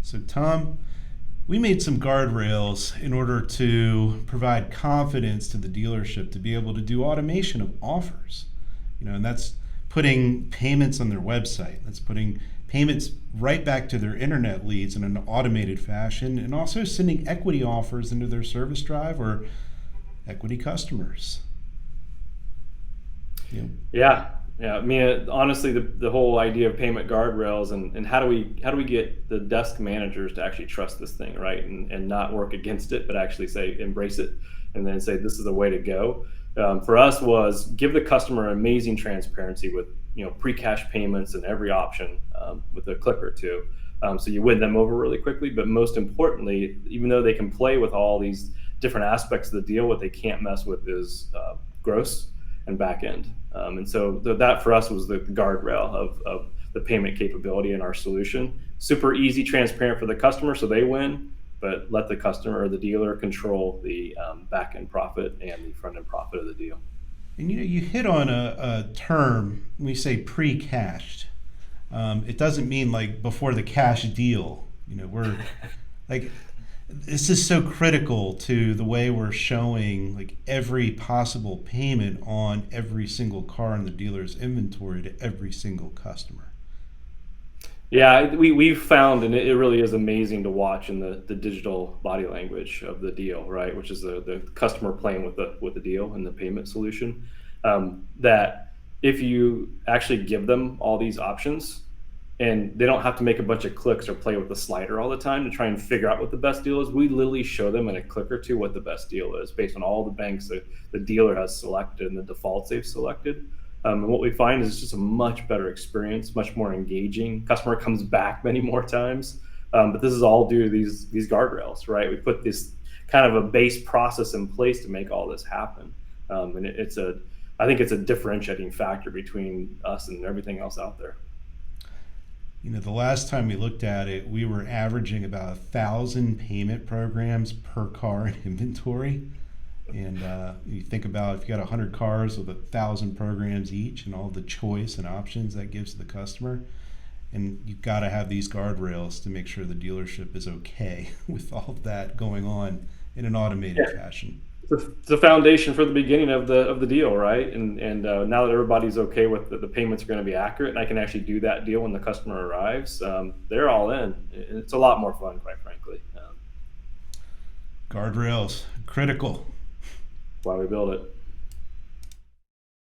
So Tom, we made some guardrails in order to provide confidence to the dealership to be able to do automation of offers. And that's putting payments on their website. That's putting payments right back to their internet leads in an automated fashion, and also sending equity offers into their service drive or equity customers. Yeah, yeah. I mean, honestly, the whole idea of payment guardrails and how do we get the desk managers to actually trust this thing, right? And not work against it, but actually say embrace it, and then say this is the way to go. For us was give the customer amazing transparency with pre-cash payments and every option with a click or two. So you win them over really quickly. But most importantly, even though they can play with all these different aspects of the deal, what they can't mess with is gross and back end. And so that for us was the guardrail of the payment capability in our solution. Super easy, transparent for the customer, so they win, but let the customer or the dealer control the back end profit and the front end profit of the deal. And you hit on a term, we say pre-cashed. It doesn't mean like before the cash deal. We're like, this is so critical to the way we're showing like every possible payment on every single car in the dealer's inventory to every single customer. Yeah, we've found, and it really is amazing to watch in the digital body language of the deal, right? Which is the customer playing with the deal and the payment solution. That if you actually give them all these options, and they don't have to make a bunch of clicks or play with the slider all the time to try and figure out what the best deal is. We literally show them in a click or two what the best deal is based on all the banks that the dealer has selected and the defaults they've selected. And what we find is just a much better experience, much more engaging. Customer comes back many more times. But this is all due to these guardrails, right? We put this kind of a base process in place to make all this happen. And I think it's a differentiating factor between us and everything else out there. The last time we looked at it, we were averaging about 1,000 payment programs per car in inventory. And you think about if you got 100 cars with 1,000 programs each and all the choice and options that gives to the customer, and you've got to have these guardrails to make sure the dealership is okay with all of that going on in an automated fashion. It's the foundation for the beginning of the deal, right? And now that everybody's okay with the payments are going to be accurate, and I can actually do that deal when the customer arrives, they're all in. It's a lot more fun, quite frankly. Guardrails, critical. Why we build it.